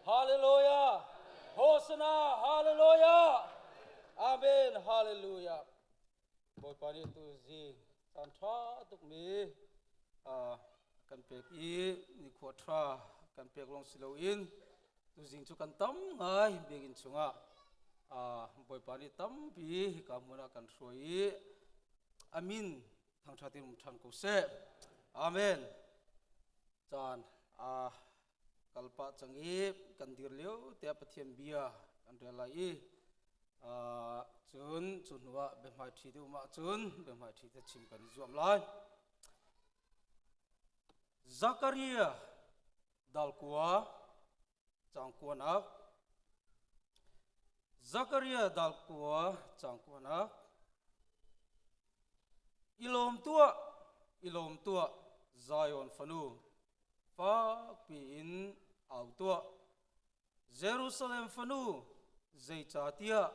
Hallelujah. Hosanna. Hallelujah. Amen. Hallelujah. Boy pari tu zi tantra tuk mi kan pek I ni kuatra kan pek long silo in tu zing chu kan tam ngai begin chunga boy pari tam bi kamuna kan soi amin thang thatim thang ko se amen chan kalpa changi kan dir leo te pathian bia kan relai chun chunwa be mai thi du ma chun be mai thi te chim kan zuam lai Zakaria dalkuwa changkuanak Zakaria dalkuwa changkuanak ilom tua Zion fanu fa pin au tua Jerusalem fanu zeichatia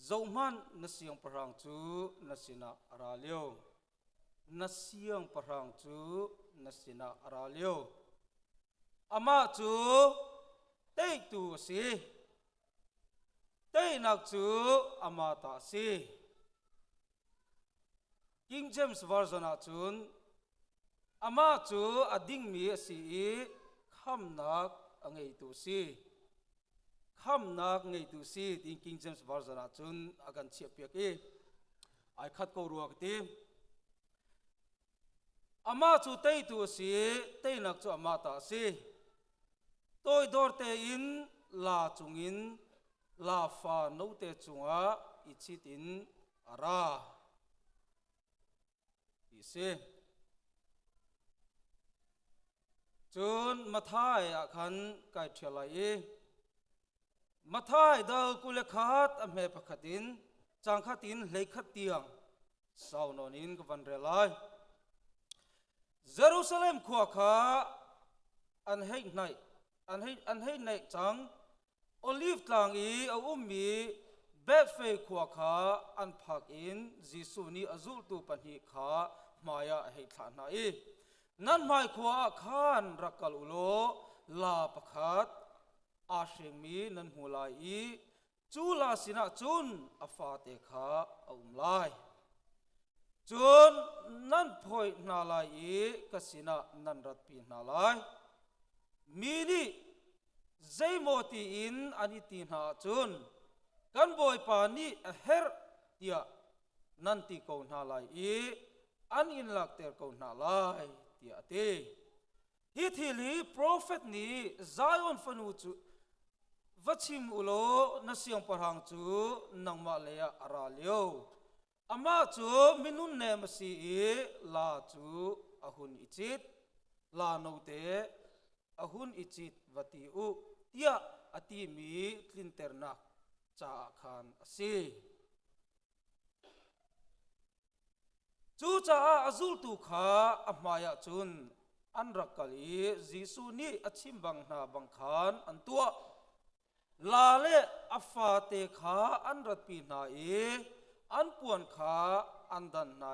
Zauman nasiang parang chu nasina aralio nasiang parang chu nasina aralio ama chu tei tu si tei nak chu ama ta si King James version chun ama chu ading mi si kham nak angai tu si kham nak ngai tu si in King James version chun agan chep pek ai khat ko ruak ti ama chu tei tu si tei nak chu ama ta si toi dor te in la chungin la fa no te chunga ichit in ara ise chun mathai akhan kai thelai mathai dal kule khat ame pakhatin changkhatin leikhat tiang saunonin kavan relai Jerusalem khwa kha an hei nai chang olive tlang I a ummi befe khwa kha an phak in Jisu ni azul tu pani kha maya hei thana I nan mai khwa khan rakal ulo la pakhat asheng mi nan hulai I chu la sina chun afa te kha aumlai chun nan phoi na lai I kasina nan rat pi na lai mini zaimoti in ani ti na chun kan boy pa ni her tia nan ti ko na lai I an in lak ter ko na lai tia te hi thili prophet ni Zion fanu chu vachim ulo nasiang parhang chu nangma leya aralio ama chu minun ne masi la chu ahun ichit la no te ahun ichit vati u tia ati mi tlinternak cha khan asi chu cha azul tu kha amaya chun anrakali Jisu ni achim bang na bang khan antua lale afate kha anrat pi na an puan kha andan na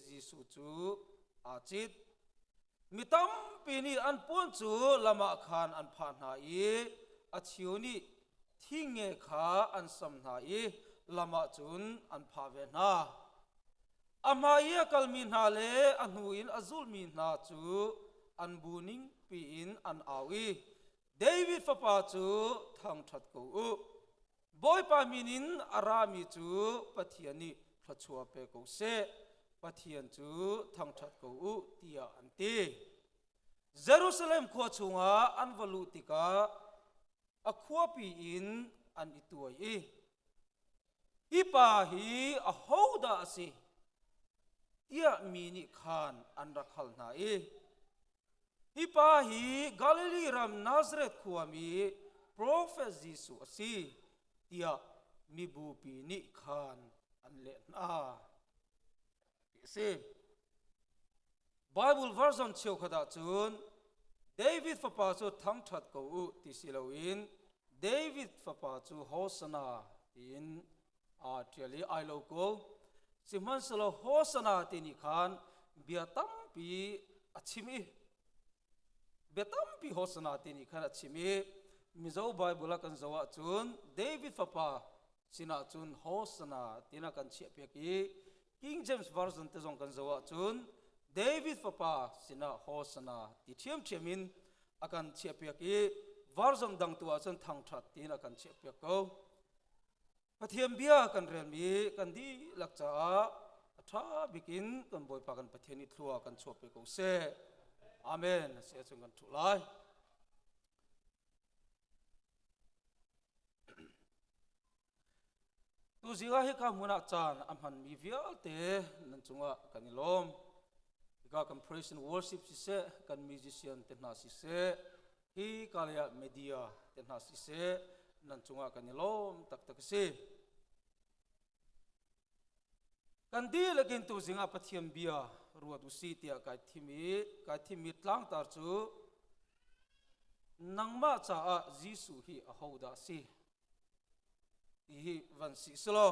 Jisu chu achit mitam pini an puan chu lama khan an pha na achiuni thinge kha an sam na lama chun an pha ve na amaya kalmin na le anuin azul min na chu an buning pi in an awi David fapa chu thang that ko boy pa minin arami chu pathiani thachua pe ko se pathian chu thang that ko tia anti Jerusalem kho chunga an valu tika akhwa pi in an ituai ipa hi a hoda asi tia mini khan an rakhal na ipa hi Galilee ram Nazareth khuami prophet Jisu asi tia mibu pi ni khan an le na se Bible version cheu khada chun David fapa chu thang that ko ti siloin David fapa chu Hosanna in triali I lo ko simhan salo Hosanna ti ni khan biatam pi achimi betam pi Hosanna ti ni khan achimi mi zo Bible kan zawa chun David papa sina chun Hosanna tina kan chia pe ki King James version te zong kan zawa chun David papa sina Hosanna ti thiam thiamin akan chia pe ki version dang tua chun thang that tina kan chia pe ko pathiam bia kan rem mi kan di lakcha tha bikin kan boy pa kan pathiani thua kan chop pe ko se amen se chung kan thulai tu zinga hi ka muna chan amhan mi vial te nan chunga kanilom ka kan praise and worship si se kan musician te na si se hi kalya media te na si se nan chunga kanilom tak tak se kan di lagin tu zinga pathiam bia ruwa du si tia kai thimi tlang tar chu nangma cha a jisu hi a hoda si hi van si slo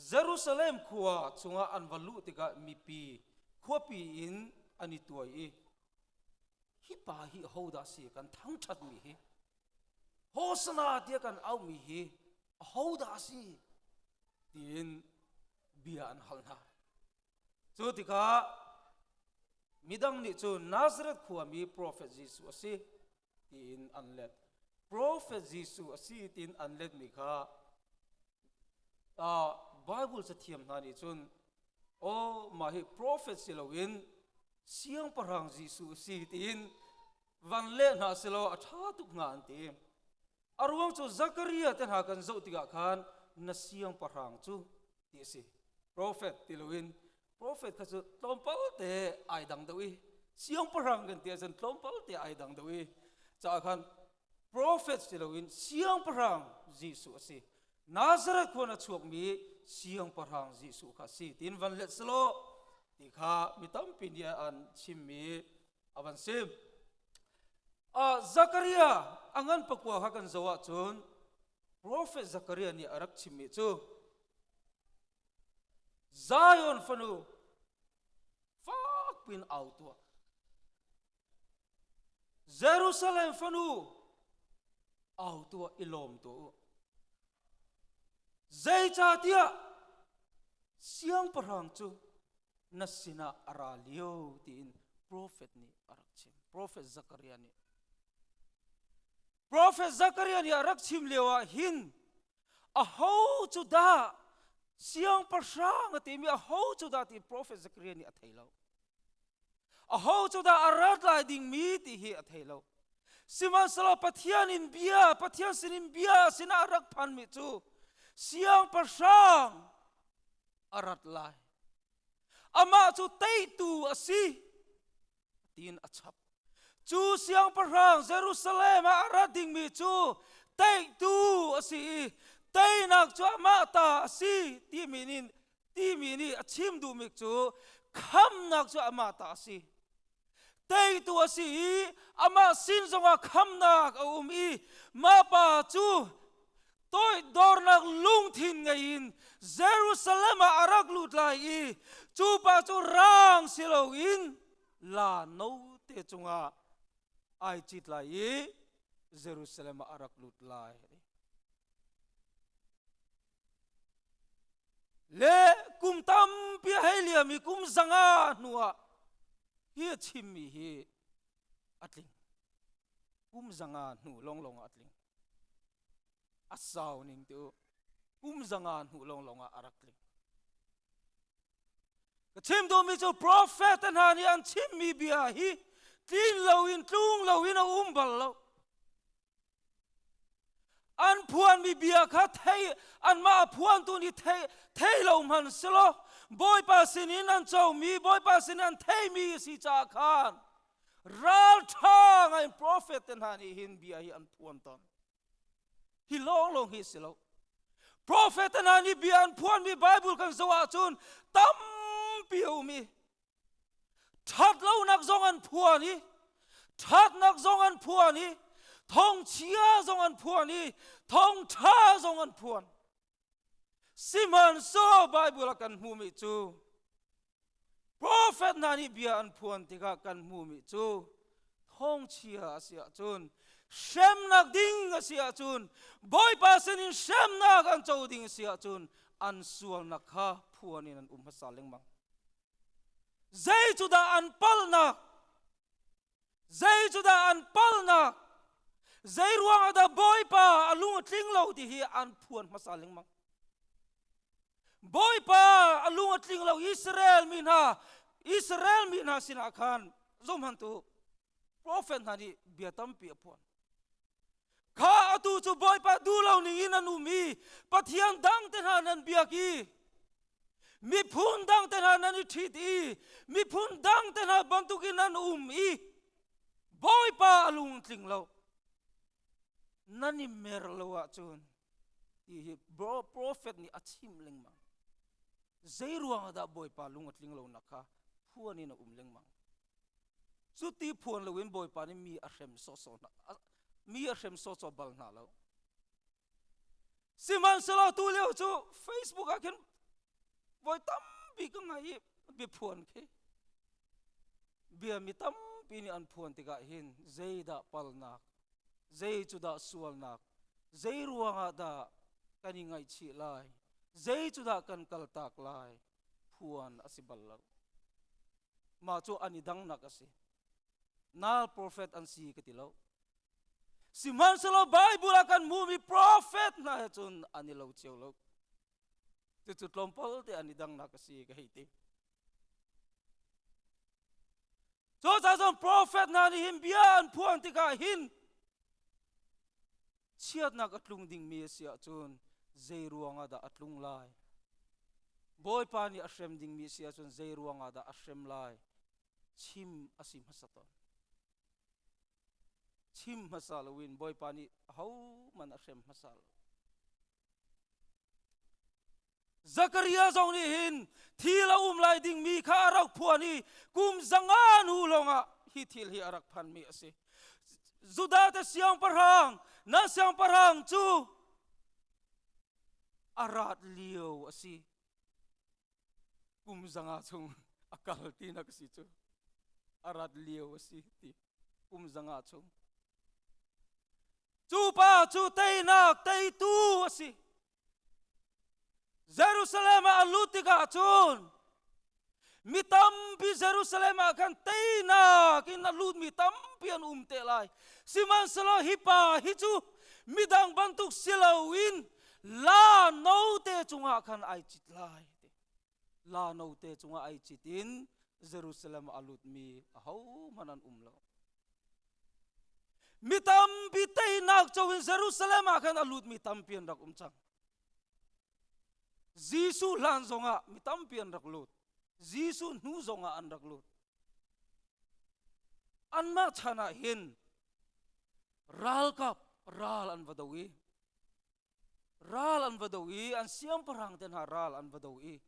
Jerusalem khuwa chunga anvalu tika mipi khopi in ani tuai hi pa hi hoda si kan thang that mi hi Hosanna tia kan au mi hi hoda si tin bia an halna chu tika midang ni chu Nazareth khuwa mi prophet Jesus asi tin anlet prophet Jesus asi tin anlet mi kha Bible sa thiam na ni chun o mahi prophet silowin siang parang Jesus si tin van le na silo atha tuk nga anti arwang chu Zachariah ten ha kan zo tiga khan na siang parang chu ti si prophet tilowin prophet kha chu tlompal te ai dang dawi siang parang kan ti san tlompal te ai dang dawi cha khan prophet silowin siang parang Jesus si Nazareth khona chuak mi siang parang Jesus kha si tin van let slo ti kha mitam pindia an chimmi avan sim Zachariah angan pakwa ha kan zawa chun prophet Zachariah ni arak chimmi chu Zion fanu fak pin autua Jerusalem fanu autua ilom to zai cha tia siang parang chu nasina aralio tin prophet ni arakchim prophet Zachariah ni arakchim lewa hin a ho chu da siang parang ati mi a ho chu da ti prophet Zachariah ni athailo a ho chu da arat lai ding mi ti hi athailo siman sala pathian sinin bia sina arak phan mi chu siang parang arat lai ama chu tei tu asi tin achap chu siang parang Jerusalem arat ding mi chu tei tu asi tei nak chu ama ta asi ti mini achim du mi chu kham nak chu ama ta asi tei tu asi ama sin zonga kham nak umi ma pa chu tôi dor nak lung thin ngain Jerusalem arak lut lai chu pa chu rang siloin la no te chunga ai chit lai Jerusalem arak lut lai le kum tam pi helia mi kum zanga nuwa hi chimmi hi atling kum zanga nu long atling asaw ning tu zangan hu long arakling ka chim do mi chu prophet an hani an chim mi bia hi tin tlung lowin a bal lo an phuan mi bia kha thei an ma phuan tu ni thei lo man selo boy pa sinin an chaw mi boy pa sin an thei mi si cha khan ral thang ai prophet an hani hin bia hi an phuan ton hi long hi silo prophet anani bian phuan mi Bible kan zawa chun tam piu mi that lo nak zong an phuani that nak zong an phuani thong chia zong an phuani thong tha zong an phuan siman so Bible kan mu mi chu prophet nani bian phuan tika kan mu mi chu hong chia sia chun shem nak ding sia chun boy pa senin shem nak an chau ding sia chun an sual nak ha phuanin an hasaleng mang zai chu da an pal nak zai chu da an pal nak zai ruang ada boy pa alung tling lo ti hi an phuan hasaleng mang boy pa alung tling lo Israel min ha sina khan zom han tu prophet hani biatam pi apon kha atu chu boy pa du lo ning in anu mi pathian dang ten han an biaki mi phun dang ten han an thit i mi phun dang ten ha bantukin an i boy pa alung tling lo nani mer lo wa chun i prophet ni achim leng ma zai ruang da boy pa lung tling lo nakha phuani na leng mang chuti phuan lo in boy pa ni mi a hrem so na mi a hrem so bal na lo siman sala tu leo chu Facebook a ken boy tam bi ka ngai bi phuan ke bia mi tam pi ni an phuan ti ga hin zai da pal nak zai chu da sual nak zai ruanga da kani ngai chi lai zai chu da kan kal tak lai phuan asibal lo ma chu ani dang nak ase nal prophet an si katilo siman salo bible akan movie prophet na chun ani lo cheu lo tu tlompol te ani dang nak ase ka hite so sa son prophet na ni him bian phuan ti ka hin chiat nak atlung ding mi sia chun zai ruanga da atlung lai boy pa ni ashrem ding mi sia chun zai ruanga da ashrem lai chim asim hasaton chim masal win boy pa ni hau man ashrem masal Zakaria zong ni hin thila lai ding mi kha arak phuani kum zangan hu longa hi thil hi arak phan mi ase Juda te siang parhang na siang parhang chu arat liu asi kum zanga chung akal ti na kasi chu arat liu asi ti kum zanga chung chu pa chu tei nak tei tu asi Jerusalem alutika chun mitam pi Jerusalem akan tei nak in alut mitam pi an te lai siman salo hipa hichu midang bantuk silawin la no te chunga khan ai chit lai la no te chunga ai chitin Jerusalem alut mi hau manan lo mitam pi tei nak chawin Jerusalem akan alut mi tampian rak chang Jisu lan zonga mitam pian rak lut Jisu nu zonga an rak lut anma chana hin ral kap ral an vadawi an siam parang ten ha ral an vadawi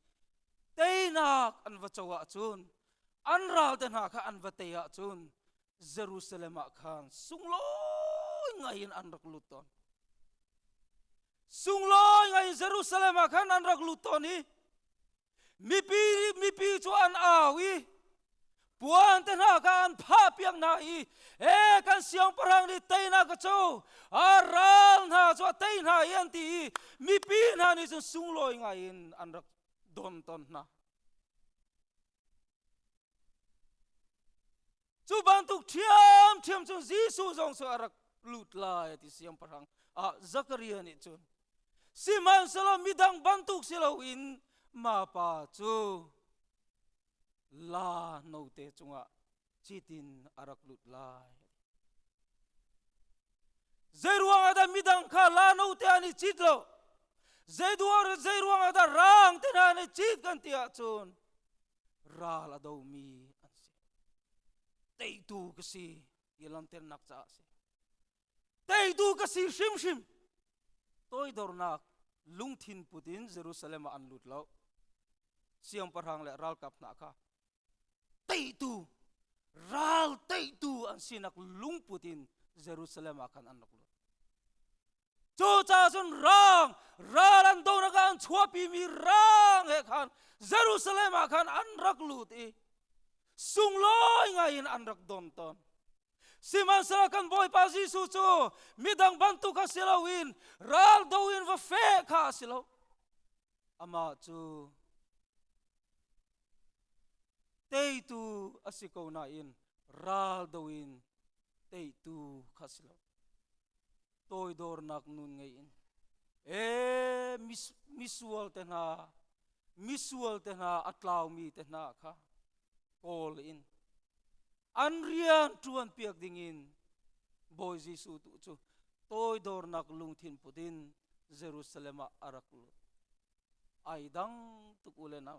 teinak an vachawa chun an ral ten ha kha an vateya chun Jerusalem khan sungloi ngain an rak luton sungloi ngai Jerusalem khan an rak lutoni mipi chu an awi puan ten ha kan pha piang na i kan siang parang ni teina ka chu aral na chu teina yan ti mipi na ni chu sungloi ngain an rak don ton na chu bantuk thiam chu Jisu jong so arak lut lai ti siang parang Zakaria ni chun siman salo midang bantuk silo in mapa chu la no te chunga chitin arak lut lai zeruang ada midang kha la no te ani chitlo zeruang ada rang te ani chit kan tia chun ral ado mi anse tei tu kasi yelam ter nak cha se tei tu kasi shim toy dornak lungthin putin Jerusalem an lut lo siang parhang le ral kap na kha tei tu an sinak lung putin Jerusalem akan an lut chu cha chun ralan do na kan chuapi mi rang he khan Jerusalem akan an rak lut i sungloi ngain an rak don ton siman sa kan boy pa Jisu chu midang bantu ka silawin ral doin va fe kha silo ama chu tei tu asiko na in ral doin tei tu kha silo toy dor nak nun ngei in misual te na atlaw mi te na kha call in anrian tuan piak dingin boy Jisu tu chu toy dor nak lungthin putin Jerusalem arakul ai dang tuk ule na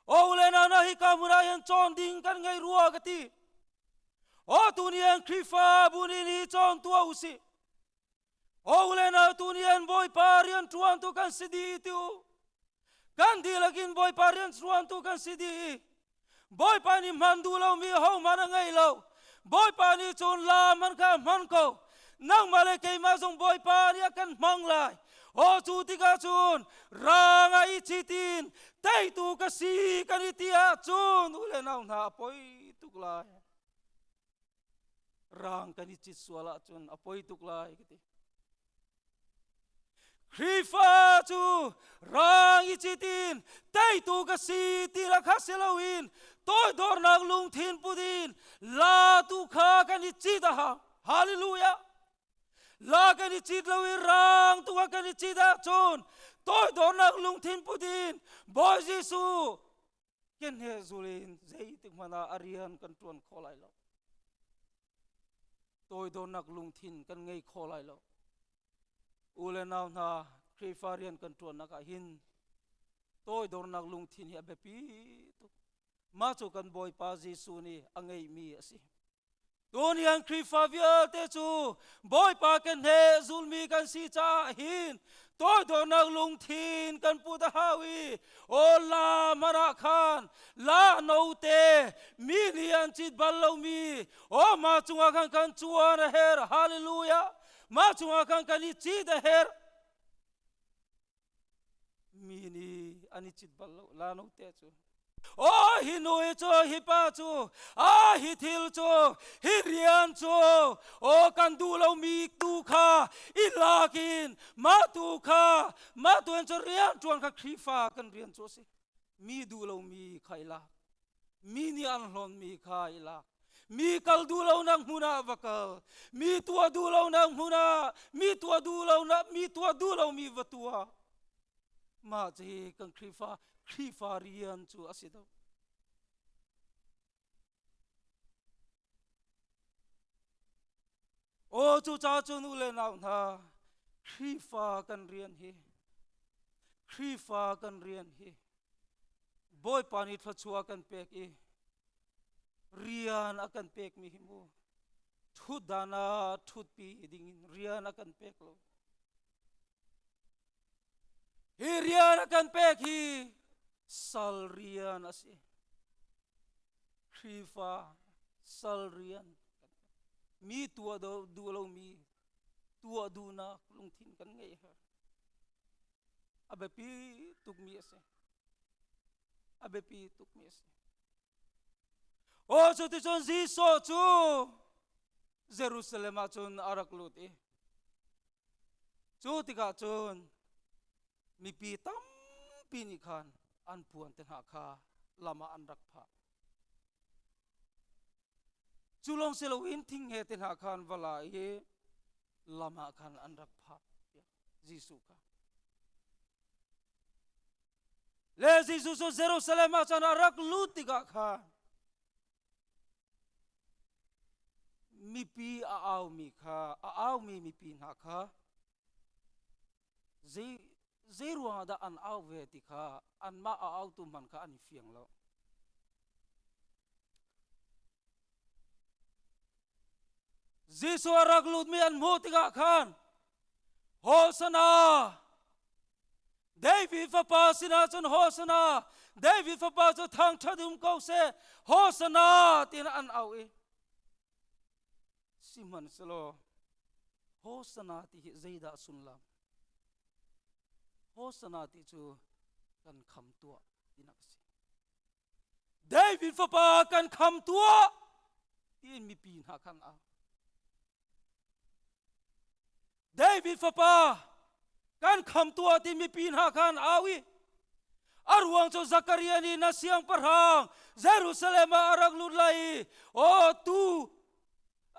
o ule na hi kamurayan chon ding kan ngai ruwa gati o tunian krifa bunin hi chon tua usi o ule na tunian boy parian tuan tu kan sidi tu kan di lagin boy parian tuan tu kan sidi boy pani mandulo mi ho mana ngai lo boy pani chon la man ka man ko nang male ke ma jong boy pani kan mang lai o chu ti ka chun ranga I chitin tai tu ka si kan itia chun ule na na poi tuk lai rang kan I chit swala chun apoi tuk lai kiti Krifa chu rang I chitin tai tu ka si ti la kha selawin toy dor nak lung thin pudin la tu kha kan I chita ha hallelujah la kan I chit lawi rang tu kan I chita chon toy dor nak lung thin pudin boy Jisu ken he zulin zei tik mana arian kan tuan kholai lo toy dor nak lung thin kan ngei kholai lo ule naw na krifarian kan tuan naka hin toy dor nak lung thin hi abepi tu ma chu kan boy pa Jisu ni angai mi asi tunian krifavia te chu boy pa kan he zulmi kan si cha hin toy dor nak lung thin kan puta hawi o la mara khan la no te mi lian chit ballo mi o ma chunga kan chuan her hallelujah ma chunga kan I chi da her mini ani chit ballo la no te chu o hi noi chu hi pa chu a hi thil chu hi rian chu o kan du lo mi tu kha I lakin ma tu kha ma tu en chu rian chuan kha khifa kan rian chu si mi du lo mi khaila mi ni an hlon mi khaila mi kal du lo nang huna vakal mi tua du lo nang huna mi tua du lo mi vatua ma je kan khifa rian chu asido o chu cha chu nu le naw na khifa kan rian hi boy pani thachua kan pek I rian akan pek mi himu thut dana thut pi dingin rian akan pek lo hi rian akan pek hi sal rian asi khifa sal rian mi tua du lo mi tua du na lung thin kan ngei ha abepi tuk mi ase o chu ti chon Jisu chu Jerusalem a chun arak lut I chu ti ka chun mi pi tam pi ni khan an puan te ha kha lama an rak pha chulong selowin thing he te ha khan wala ye lama khan an rak pha Jisu ka le Jisu so Jerusalem a chun arak lut ti ka kha mi pi a aw mi pi na kha ruang da an aw ve ti kha an ma a aw tu man kha ani fiang lo Jisu arak lut mi an mo ti ka khan Hosana David fa pa sina chun Hosana David fa pa chu thang thadum ko se Hosana tin an aw I Siman selo Hosana ti zeida sunlam Hosana ti chu kan kham tua dinakasi David fa pa kan kham tua tin mi pi na khan a David fapa kan kham tua tin mi pi na khan awi arwang cho Zakaria ni na siang parhang Jerusalem arang lulai o tu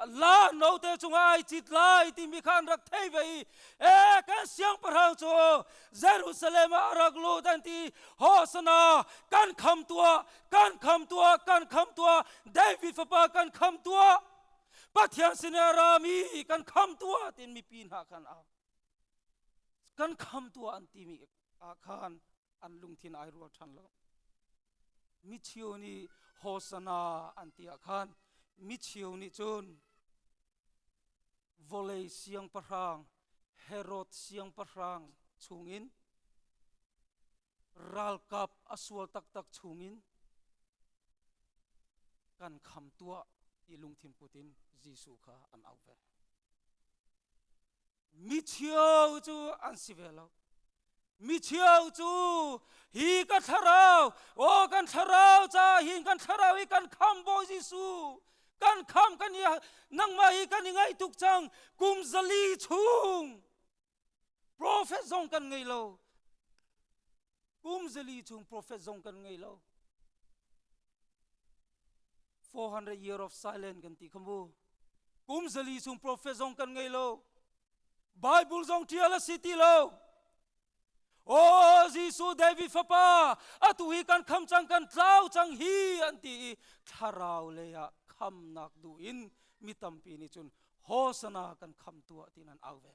la no te chungai chit lai ti mi khan rak thei vei e kan siang parhang cho Jerusalem arang lu dan ti hosana kan kham tua David fapa kan kham tua pathian sinarami kan kham tua tin mi pin ha khan a kan kham tua an ti mi a khan an lung thin ai ro than lo mi chiu ni hosana an ti a khan mi chiu ni chun volei siang parang Herod siang parang chungin ral kap aswal tak tak chungin kan kham tua i lung thin putin Jisu kha an auve mi chiu chu an sivelo mi chiu chu hi ka tharau o kan tharau cha hin kan tharau i kan kham bo Jisu kan kham kan ya nang mai kan ngai tuk chang kum zali chung prophet zong kan ngai lo kum zali chung prophet zong kan ngai lo 400 year of silence kan ti khambu kum zali chung prophet zong kan ngai lo Bible zong tiala city lo o Jisu David fapa atu hi kan kham chang kan tlau chang hi anti tharau le ya kham nak du in mitam pi ni chun hosana kan kham tua tinan auve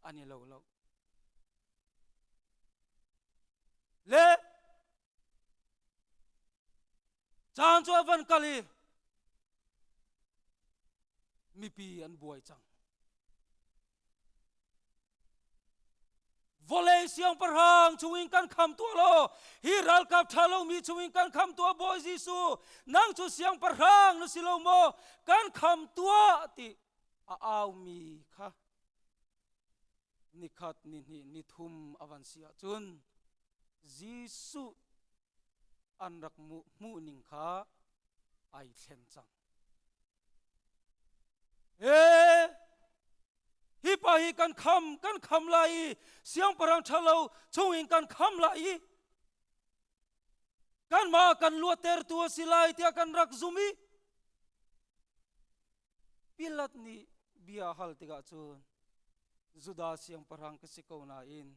ani lo le chan cho van kali mi pi an buai chang volei siang parhang chuing kan kham tua lo hi ral kap thalo mi chuing kan kham tua boy Jisu nang chu siang parhang no silo mo kan kham tua ti a au mi kha nikhat ni thum avansia chun Jisu anrak mu ning kha ai thlen chang hi pa hi kan kham lai siang parang thalo chuing kan kham lai kan ma kan luater tu silai tia kan rak zumi pilat ni bia hal tiga chun Juda siang parang kasiko na in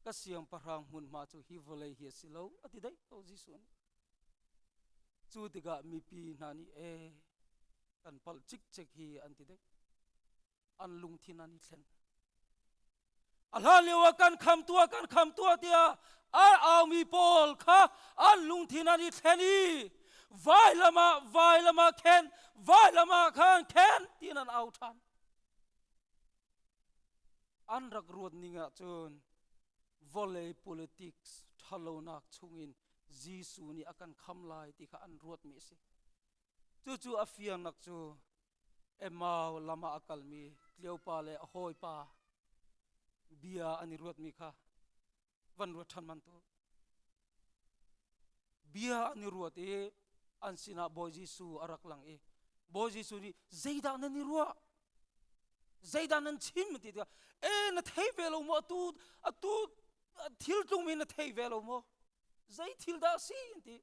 ka siang parang mun ma chu hi volei hi silo ati dai to Jisu chu tiga mi pi nani kan pal chik hi anti dai an lung thin ani thlen alhaliwa kan kham tua tia au mi pol kha an lung thin ani theni vai lama khan khen tinan au than an rak ruat ninga chun volei politics thalonak chungin Jisu ni akan kham lai ti kha an ruat mi si chu afiang nak chu emau lama akal mi tleupa le hoi pa bia ani ruat mi kha van ruat than man to bia ani ruat an sina boy Jisu arak lang boy Jisu ni zeida na ni ruwa zeida nan chim ti na thei velo mo tu thil tung mi na thei velo mo zai thil da si ti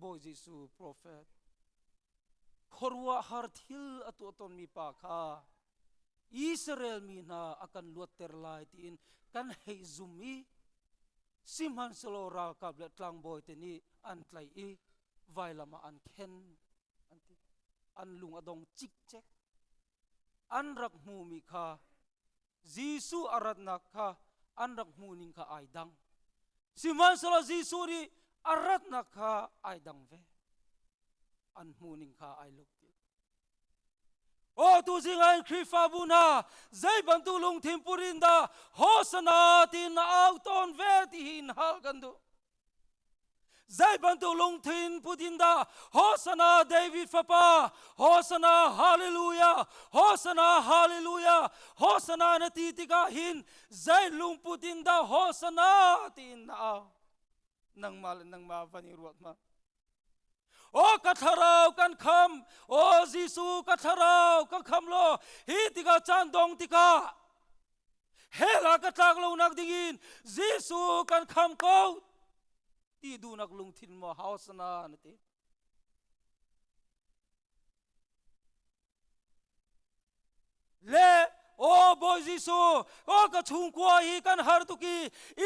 boy Jisu prophet khorwa har thil atu ton mi pa kha Israel mi na akan luater lai tin kan hei zumi simhan solo ra ka ble tlang boy te ni an tlai vai lama an khen anti an lung adong chik chek an rak mu mi kha Jisu arat na kha an rak mu ning kha ai dang simhan solo Jisu ri arat na kha ai dang ve an mu ning kha ai luk ti o tu zingai khrifa buna zai ban tu lung thim purin da hosana tin au ton ve ti hin hal kan du zai ban tu lung thin putin da hosana David fapa hosana hallelujah hosana na ti ti ka hin zai lung putin da hosana tin au nang ma vani ruat ma o katharau kan kham o Jisu katharau kan kham lo hi tika chan dong tika hela ka tak lo nak dingin Jisu kan kham ko ti du nak lung thin mo hausana nati le o boy Jisu o ka chung kwa hi kan har tu ki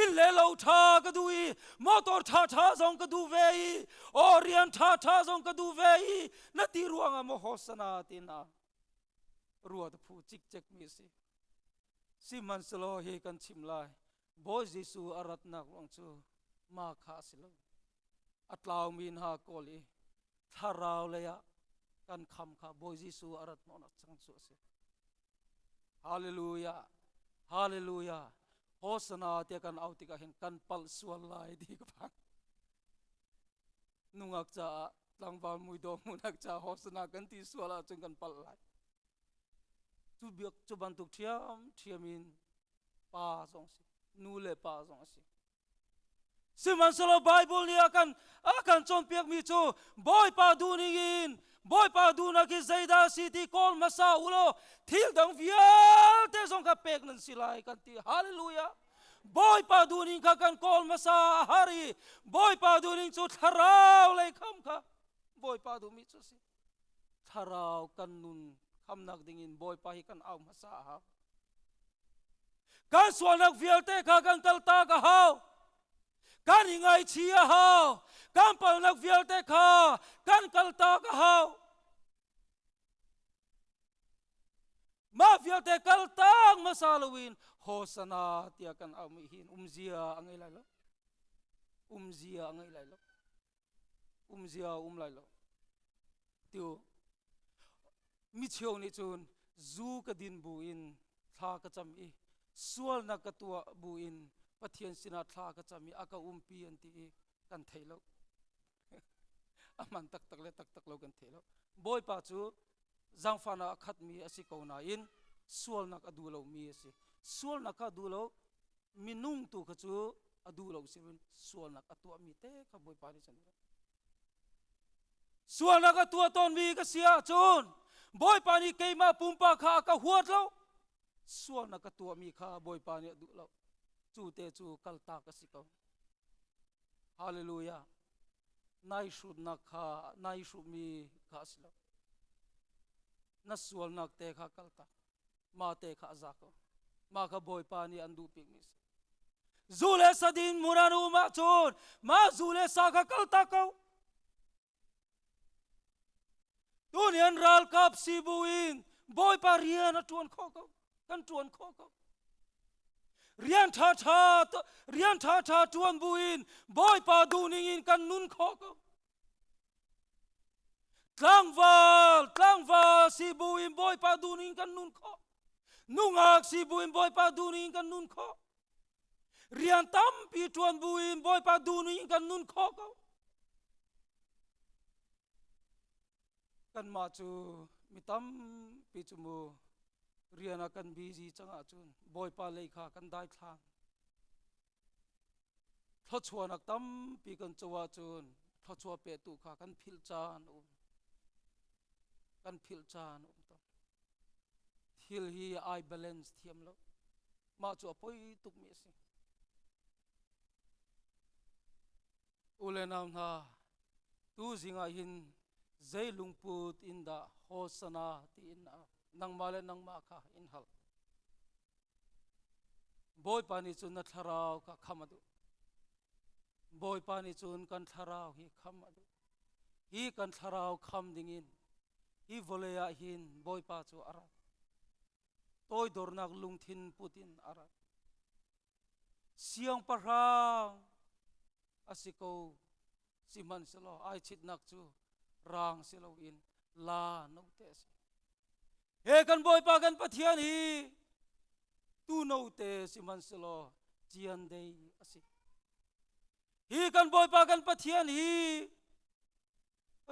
in le lo tha ka dui motor tha tha zong ka du vei o rian tha tha zong ka du vei na ti ruanga mo hosana tina ruat phu chik chek mi si man selo hi kan chim lai boy Jisu arat nak wang chu ma kha silo atlaw min ha koli tharau le ya kan kham kha boy Jisu arat no na chang chu se Hallelujah, Hallelujah. Hosana te kan autika hen kan pal sual lai di ka pang. Nungak cha langwal mui do munak cha hosana kan ti suala chung kan pal lai. Chu biak chu bantuk thiamin pa song si nu le pa song si. Siman solo Bible ni akan chom piak mi chu boy pa du ningin boy pa du na ki zaida city kol masa ulo thil dang vial te song ka pek nan silai kan ti hallelujah boy pa du ning ka kan kol masa hari boy pa du ning chu tharau lai kham kha boy pa du mi chu si tharau kan nun kham nak dingin boy pa hi kan au masa ha kan swanak vial te ka kan kalta ka hau kan ingai chia hau kan palnak vial te kha kan kalta ka hau ma vial te kaltang masalawin hosana tia kan amihin umzia angai lailo umzia angai lailo umzia lailo tiu mi cheu ni chun zu ka din buin tha ka cham i sual na ka tua buin pathian sina thla ka chami aka umpi anti kan thailo aman tak tak lo kan thailo boy pa chu jangfana khat mi asi kona in sual nak adu lo mi asi sual nak adu lo minung tu ka chu adu lo sirin sual nak atu mi te ka boy pa ni chan sual nak atu ton mi ka sia chun boy pa ni keima pumpa kha ka huat lo sual nak atu mi kha boy pa ni adu lo chu te chu kalta ka sikaw hallelujah nai shu nakha nai shu mi khaslo na sual nak te kha kalta ma te kha zako ma kha boy pa ni andu pik mi zule sadin muranu ma chun ma zule sa kha kalta ko tunian ral kap sibuin boy pa rian atuan kho ko kan tuan kho ko rian tha tha tuan buin boy pa du ningin kan nun kho ko tlangwal si buin boy pa du ning kan nun kho nungak si buin boy pa du ning kan nun kho rian tam pi tuan buin boy pa du ning kan nun kho ko kan ma chu mitam pi chu mu rian akan busy changa chun boy pa lei kha kan dai thlang tho chuan ak tam pi kan chawa chun tho chua pe tu kha kan phil chan to thil hi I balance thiam lo ma chu apoi tuk mi si ulenam na tu zinga hin zailung put in da hosana ti in nang male nang ma kha in hal boy pani chun na tharau ka khamadu boy pani chun kan tharau hi khamadu hi kan tharau kham dingin hi voleya hin boy pa chu ara toy dornak lungthin putin ara siang parang asiko siman selo ai chit nak chu rang selo in la no te he kan boy pa kan pathian hi tu no te siman selo chian dei asi hi kan boy pa kan pathian hi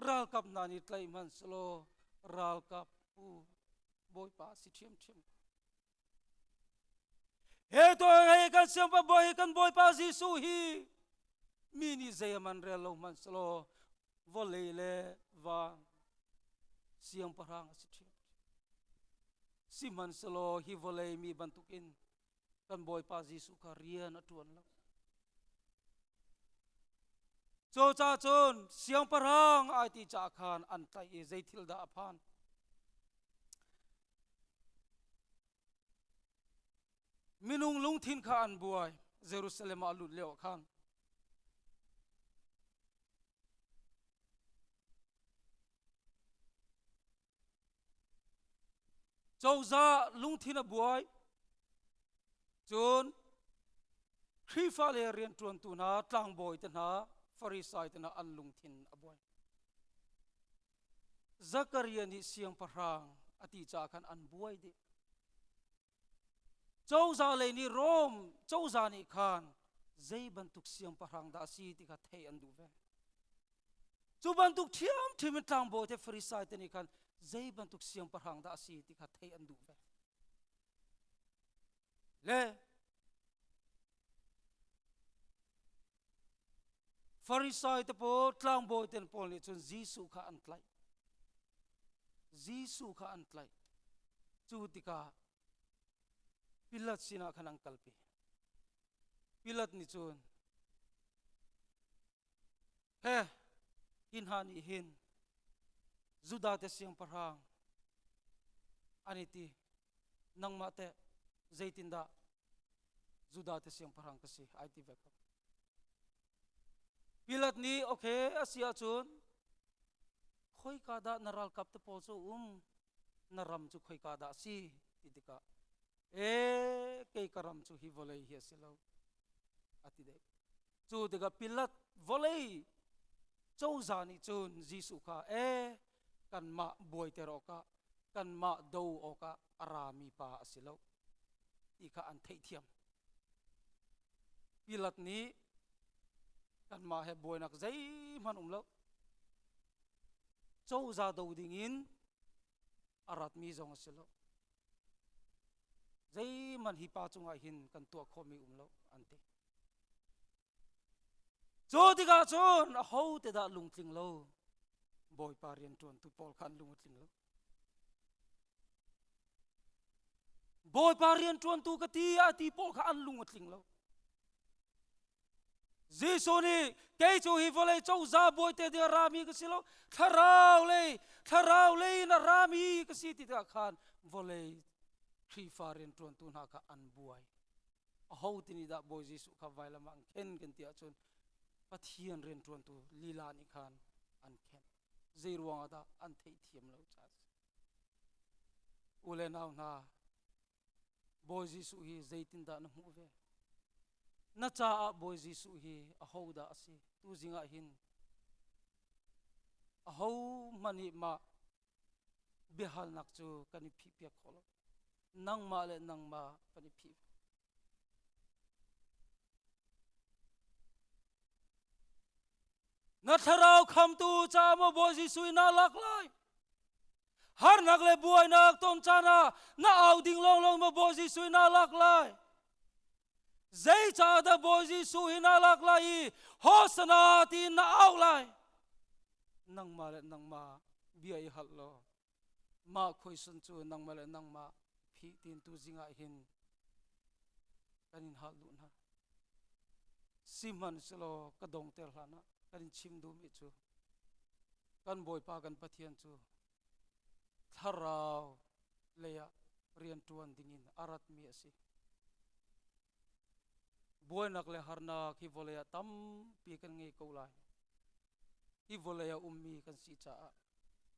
ral kap nani tlai man selo ral kap pu boy pa si thiam he to he kan siam pa boy kan boy pa Jisu hi mini zayaman relo man selo volei le wang siang parang asitri siman selo hi volei mi bantukin kan boy pa Jesu ka rian atuan lang cho cha chon siang parang ai ti cha khan an tai e zaithil da aphan minung lung thin kha an buai Jerusalem alut leo khan châu za lung thin a buai chun khi fa le rian tuan tu na tlang boy te na Pharisai te na an lung thin a buai Zakaria ni siang parang ati cha khan an buai di châu za le ni rom châu za ni khan zai bantuk siang parang da si ti kha thei an du ve chu bantuk thiam thim tlang boy te Pharisai te ni khan zai bantuk siang parang da si ti kha thei an du ve le Pharisai te po tlang boy ten pol ni chun Jesu kha an tlai Jesu kha an tlai chu tika Pilat sina khanang kalpi Pilat ni chun he hin hani hin Juda te siang parang aniti nangma te zaitinda Juda te siang parang kasi IT vekam Pilat ni okay asia chun khoi ka da naral kap te pol so naram chu khoi ka da si titika kei karam chu hi volei hi asilo ati de chu tiga Pilat volei châu zani chun Jesu kha kan ma boy te ro ka kan ma do o ka arami pa asilo ti kha an thei thiam Pilat ni kan ma he boy nak zai man lo châu za do ding in arat mi zong asilo zai man hi pa chunga hin kan tua khomi lo ante cho diga chon a ho te da lungtling lo boy parian tuan tu pol khan lungtling lo boy parian tuan tu ka ti a ti pol khan lungtling lo Jesu ni kei chu hi volei chou za boy te de rami ka silo tharau le na rami ka si ti da khan volei khi farian tuan tu na ka an buai a ho ti ni da boy Jesu kha vaila mang khen kan ti a chun pathian ren tuan tu lila ni khan an khen zeiruang da an thei thiam lo cha ule naw na boy Jesu hi zaitin da na mu ve na cha a boy Jesu hi a ho da asi tu zinga hin a ho mani ma bihal nak chu kani phi pia kholo nang ma le nang ma kani phi na tharau kham tu cha mo boy Jesu na lak lai har nak le buai nak tom chana na au ding long long mo boy Jesu na lak lai zai cha da boy Jesu na lak lai hosana ti na au lai nang ma le nang ma biai hal lo ma khoi sun chu nang ma le nang ma phi tin tu zinga hin kanin hal lu na siman selo kadong tel hlana kanin chim du mi chu kan boy pa kan pathian chu tharau leya rian tuan dingin arat mi asi boy nak le harna ki volaya tam pi kan ngai ko lai ki volaya ummi kan si cha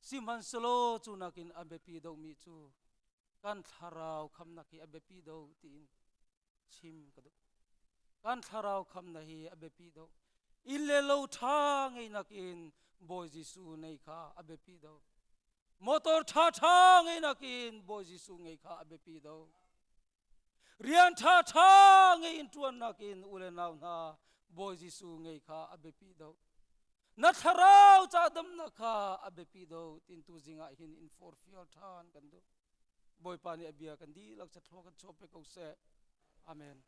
siman selo chu nakin abepi do mi chu kan tharau kham na ki abepi do tin chim kadu kan tharau kham na hi abepi do ille lo tha ngai nakin boy Jesu nei kha abepi do motor tha ngai nakin boy Jesu ngai kha abepi do rian tha ngai in tuan nakin ule naw na boy Jesu ngai kha abepi do na tharau cha dam na kha abepi do tin tu zinga hin in for fiel than kan do boy pani abia kan di lak cha thok kan chope ko se amen